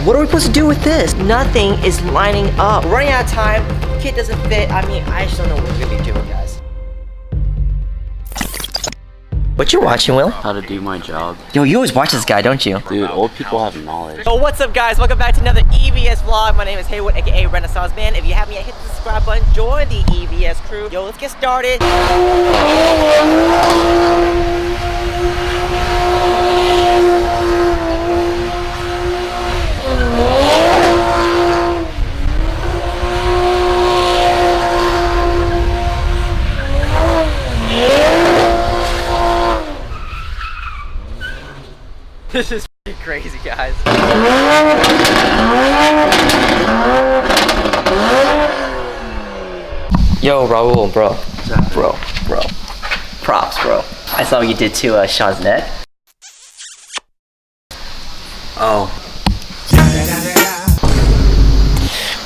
What are we supposed to do with this? Nothing is lining up. We're running out of time. Kit doesn't fit. I mean, I just don't know what we're gonna be doing, guys. What you watching, Will? How to do my job. Yo, you always watch this guy, don't you? Dude, old people have knowledge. Oh, what's up, guys? Welcome back to another EVS vlog. My name is Haywood, aka Renaissance Man. If you haven't yet, hit the subscribe button. Join the EVS crew. Yo, let's get started. This is pretty crazy, guys. Yo, Raul, bro. Bro. Props, bro. I saw what you did to Sean's neck. Oh.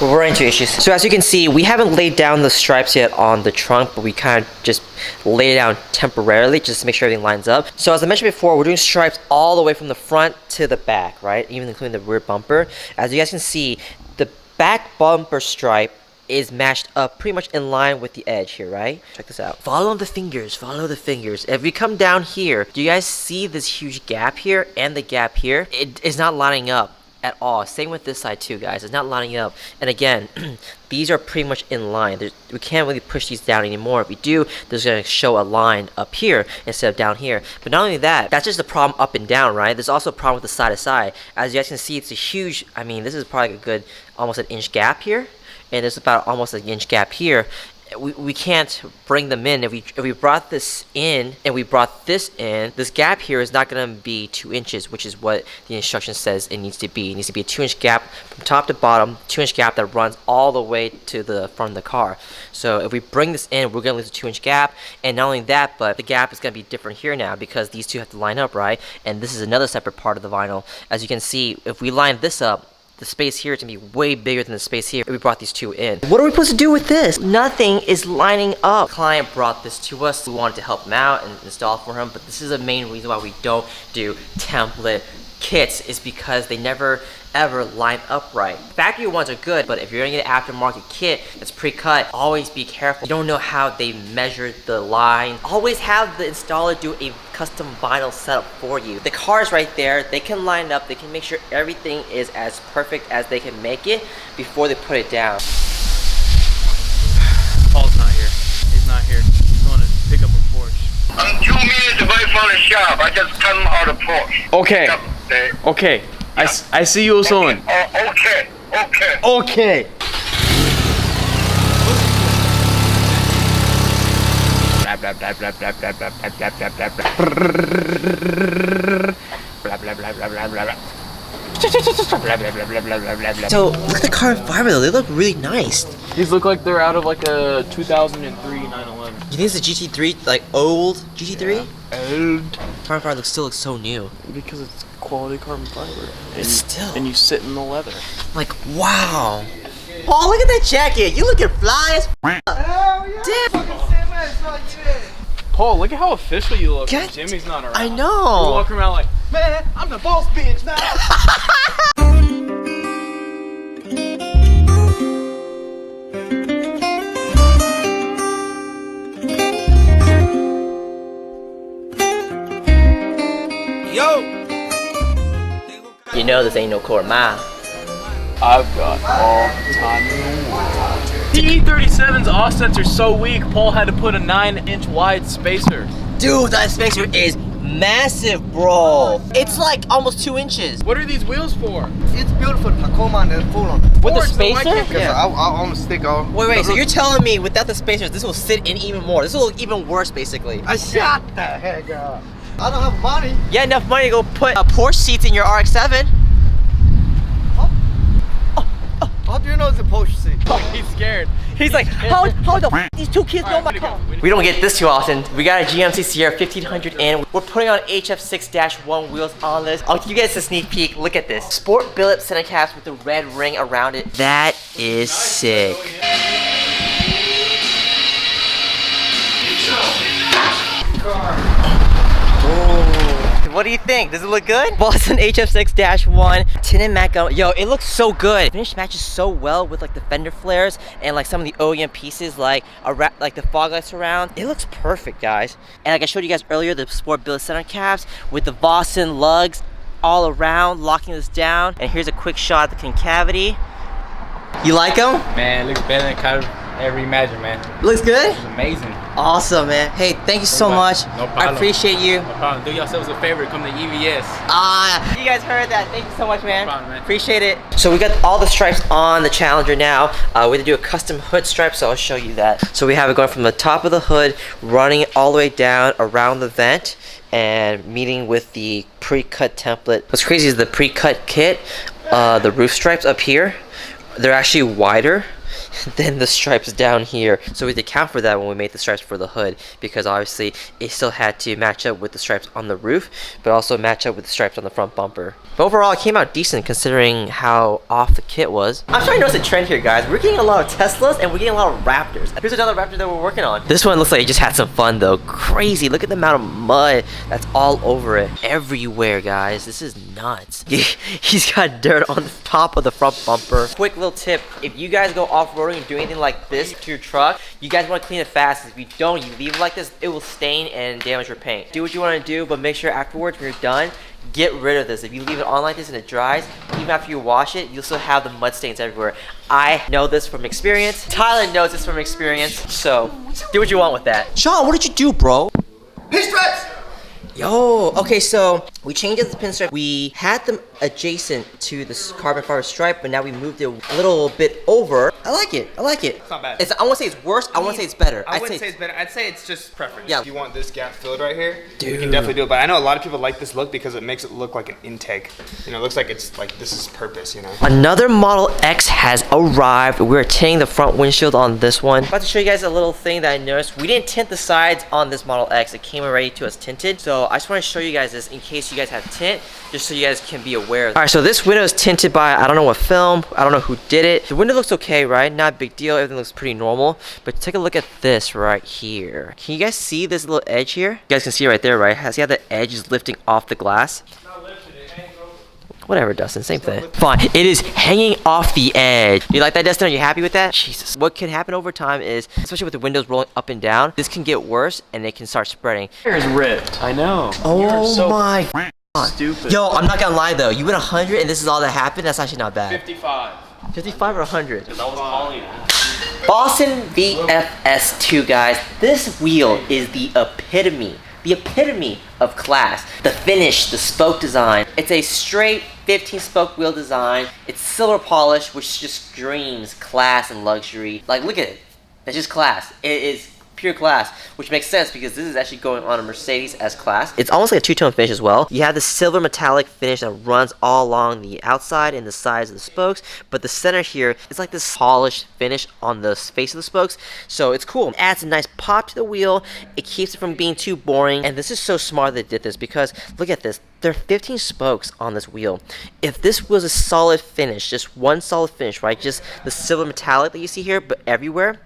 We're running into issues. So as you can see, we haven't laid down the stripes yet on the trunk, but we kind of just lay it down temporarily just to make sure everything lines up. So as I mentioned before, we're doing stripes all the way from the front to the back, right? Even including the rear bumper. As you guys can see, the back bumper stripe is matched up pretty much in line with the edge here, right? Check this out. Follow the fingers, follow the fingers. If we come down here, do you guys see this huge gap here and the gap here? It is not lining up at all. Same with this side too, guys. It's not lining up. And again, these are pretty much in line. We can't really push these down anymore. If we do, there's gonna show a line up here instead of down here. But not only that, that's just the problem up and down, right? There's also a problem with the side to side. As you guys can see, it's a huge, I mean, this is probably a good almost an inch gap here, and there's about almost an inch gap here. We can't bring them in. If we brought this in and we brought this in, this gap here is not going to be 2 inches, which is what the instruction says it needs to be. It needs to be a 2-inch gap from top to bottom, 2-inch gap that runs all the way to the front of the car. So if we bring this in, we're going to lose a 2-inch gap, and not only that, but the gap is going to be different here now because these two have to line up, right? And this is another separate part of the vinyl. As you can see, if we line this up, the space here is going to be way bigger than the space here if we brought these two in. What are we supposed to do with this? Nothing is lining up. The client brought this to us. We wanted to help him out and install it for him, but this is the main reason why we don't do template kits, is because they never ever line up right. Factory ones are good, but if you're gonna get an aftermarket kit that's pre-cut, always be careful. You don't know how they measure the line. Always have the installer do a custom vinyl setup for you. The car's right there. They can line up. They can make sure everything is as perfect as they can make it before they put it down. Paul's not here. He's not here. He's going to pick up a Porsche. I'm 2 minutes away from the shop. I just come out of Porsche. Okay. Okay. I see you soon. Okay. Okay. So look at the carbon fiber though. They look really nice. These look like they're out of like a 2003 911. You think it's a GT3, like old GT3? Yeah. Old. Carbon fiber still looks so new. Because it's quality carbon fiber. But still. And you sit in the leather. Like, wow. Paul, look at that jacket. You looking fly as f***. Damn. Paul, look at how official you look when God, Jimmy's not around. I You know. walk around like, man, I'm the boss bitch now. You know this ain't no Korma. I've got all the time in the world. The E37's offsets are so weak, Paul had to put a 9-inch wide spacer. Dude, that spacer is massive, bro. It's like almost 2 inches. What are these wheels for? It's built for Tacoma and Fulham. With the Force, so why spacer? can't- Yeah, I'll almost stick on. Wait, so you're telling me without the spacers, this will sit in even more. This will look even worse, basically. I shot the heck up. I don't have money. You got enough money to go put Porsche seats in your RX-7. How do you know it's a Porsche seat? Oh, he's scared. He's like, how the f these two kids know my car? We don't get this too often. We got a GMC Sierra 1500 in. We're putting on HF6-1 wheels on this. I'll give you guys a sneak peek. Look at this. Sport billet center caps with the red ring around it. That is sick. what do you think? Does it look good? Vossen HF6-1 tinted matte gun. Yo, it looks so good. Finish matches so well with like the fender flares and like some of the OEM pieces like the fog lights around. It looks perfect, guys. And like I showed you guys earlier, the sport billet center caps with the Vossen lugs all around, locking this down. And here's a quick shot of the concavity. You like them? Man, it looks better than kind of ever imagined, man. Looks good? It's amazing. Awesome, man. Hey, thank you so much. No problem. I appreciate you. No problem. Do yourselves a favor. Come to EVS. You guys heard that. Thank you so much, man. No problem, man. Appreciate it. So we got all the stripes on the Challenger now. We had to do a custom hood stripe, so I'll show you that. So we have it going from the top of the hood, running it all the way down around the vent, and meeting with the pre-cut template. What's crazy is the pre-cut kit, the roof stripes up here, they're actually wider than the stripes down here, so we had to account for that when we made the stripes for the hood, because obviously it still had to match up with the stripes on the roof, but also match up with the stripes on the front bumper. But overall, it came out decent considering how off the kit was. I'm trying to notice a trend here, guys. We're getting a lot of Teslas and we're getting a lot of Raptors. Here's another Raptor that we're working on. This one looks like it just had some fun though. Crazy, look at the amount of mud that's all over it. Everywhere, guys. This is nuts. He's got dirt on the top of the front bumper. Quick little tip, if you guys go off-roading and do anything like this to your truck, you guys want to clean it fast. If you don't, you leave it like this, it will stain and damage your paint. Do what you want to do, but make sure afterwards when you're done, get rid of this. If you leave it on like this and it dries, even after you wash it, you'll still have the mud stains everywhere. I know this from experience. Tyler knows this from experience. So, do what you want with that. Sean, what did you do, bro? Pinstripes! Yo, okay, so we changed the pinstripe. We had them adjacent to this carbon fiber stripe, but now we moved it a little bit over. I like it. I like it. It's not bad. I won't say it's worse. I won't say it's better. I wouldn't say it's better. I'd say it's just preference. Yeah. If you want this gap filled right here, Dude. you can definitely do it. But I know a lot of people like this look because it makes it look like an intake. You know, it looks like it's like this is purpose, you know. Another Model X has arrived. We're tinting the front windshield on this one. I'm about to show you guys a little thing that I noticed. We didn't tint the sides on this Model X. It came already to us tinted. So I just want to show you guys this in case you guys have tint, just so you guys can be aware. All right, so this window is tinted by, I don't know what film, I don't know who did it. The window looks okay, right? Not a big deal, everything looks pretty normal. But take a look at this right here. Can you guys see this little edge here? You guys can see right there, right? See how the edge is lifting off the glass? Whatever, Dustin, same thing. Fine, it is hanging off the edge. You like that, Dustin? Are you happy with that? Jesus. What can happen over time is, especially with the windows rolling up and down, this can get worse and it can start spreading. Hair's ripped. I know. Oh so my God. Stupid. Yo, I'm not gonna lie though. You went 100 and this is all that happened? That's actually not bad. 55. 55 or 100? Because I was calling. Vossen VFS2, guys. This wheel is the epitome of class. The finish, the spoke design. It's a straight 15 spoke wheel design. It's silver polish, which just screams class and luxury. Like, look at it. It's just class. It is pure class, which makes sense because this is actually going on a Mercedes S-Class. It's almost like a two-tone finish as well. You have the silver metallic finish that runs all along the outside and the sides of the spokes, but the center here is like this polished finish on the face of the spokes, so it's cool. It adds a nice pop to the wheel. It keeps it from being too boring, and this is so smart that they did this because look at this. There are 15 spokes on this wheel. If this was a solid finish, just one solid finish, right, just the silver metallic that you see here, but everywhere,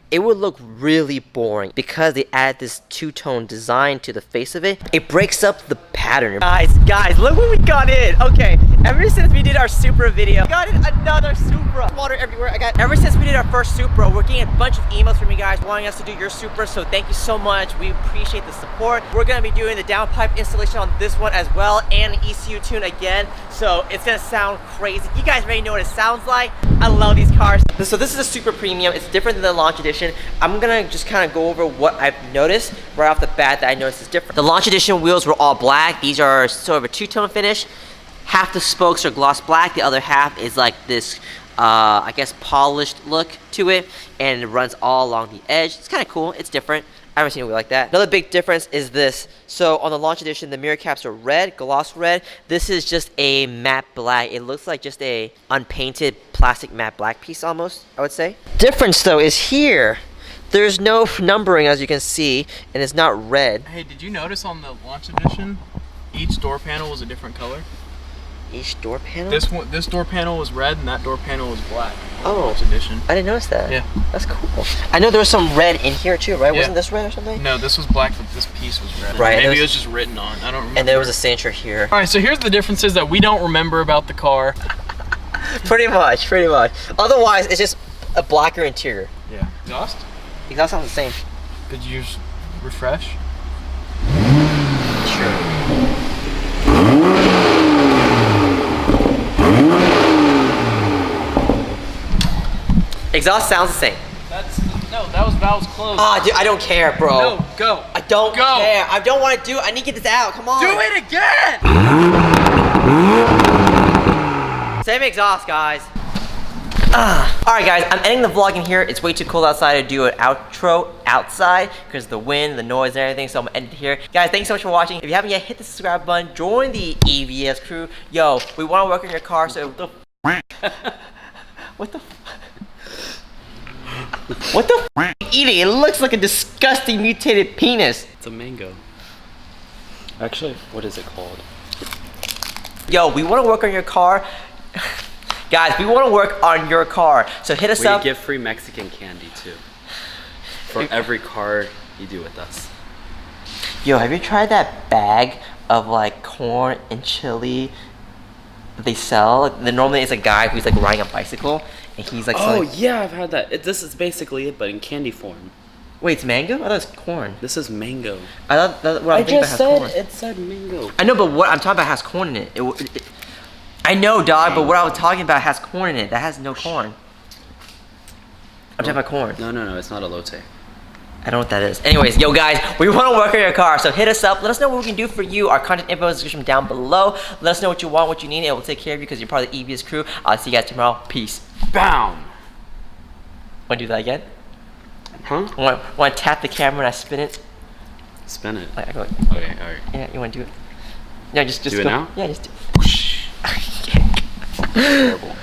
it would look really boring because they add this two-tone design to the face of it. It breaks up the pattern. Guys, look what we got in. Okay, ever since we did our Supra video, we got in another Supra. Water everywhere. Ever since we did our first Supra, we're getting a bunch of emails from you guys wanting us to do your Supra, so thank you so much. We appreciate the support. We're gonna be doing the downpipe installation on this one as well, and an ECU tune again, so it's gonna sound crazy. You guys already know what it sounds like. I love these cars. So this is a Super Premium. It's different than the Launch Edition. I'm gonna just kind of go over what I've noticed right off the bat that I noticed is different. The Launch Edition wheels were all black. These are sort of a two-tone finish. Half the spokes are gloss black. The other half is like this, I guess, polished look to it, and it runs all along the edge. It's kind of cool. It's different. I haven't seen a wheel like that. Another big difference is this. So on the Launch Edition, the mirror caps are red, gloss red. This is just a matte black. It looks like just a unpainted plastic matte black piece almost, I would say. Difference though is here. There's no numbering, as you can see, and it's not red. Hey, did you notice on the Launch Edition, each door panel was a different color? each door panel? This door panel was red and that door panel was black. Oh. Which edition? I didn't notice that. Yeah. That's cool. I know there was some red in here too, right? Yeah. Wasn't this red or something? No, this was black, but this piece was red. Right, Maybe there's- it was just written on. I don't remember. And there was a signature here. All right, so here's the differences that we don't remember about the car. Pretty much. Otherwise, it's just a blacker interior. Yeah. Exhaust? Exhaust sounds the same. Did you just refresh? Sure. Exhaust sounds the same. That was valves closed. Ah, dude, I don't care, bro. No, go. I don't Go. care. I don't want to do it. I need to get this out. Come on. Do it again! Same exhaust, guys. Alright guys, I'm ending the vlog in here. It's way too cold outside to do an outro outside because of the wind, the noise, and everything, so I'm gonna end it here. Guys, thanks so much for watching. If you haven't yet, hit the subscribe button. Join the EVS crew. Yo, we want to work on your car, so what the what the eating? It looks like a disgusting mutated penis. It's a mango. Actually, what is it called? Yo, we want to work on your car. Guys, we want to work on your car, so hit us up. We give free Mexican candy too. For every car you do with us. Yo, have you tried that bag of like corn and chili that they sell? Normally it's a guy who's like riding a bicycle and he's like Oh selling... yeah, I've had that. This is basically it, but in candy form. Wait, it's mango? I thought it was corn. This is mango. I thought that what I'm thinking about has corn. it said mango. I know, but what I'm talking about has corn in it. I know, dog, but what I was talking about has corn in it. That has no corn. I'm talking about corn. No, it's not elote. I don't know what that is. Anyways, yo guys, we want to work on your car, so hit us up. Let us know what we can do for you. Our contact info is in the description down below. Let us know what you want, what you need, and we'll take care of you because you're part of the EVS crew. I'll see you guys tomorrow. Peace. Bam! Want to do that again? Huh? Want to tap the camera and I spin it? Spin it. Like, I go, Okay, alright. yeah, you want to do it? No, just Do go. it now? Yeah, just do Terrible.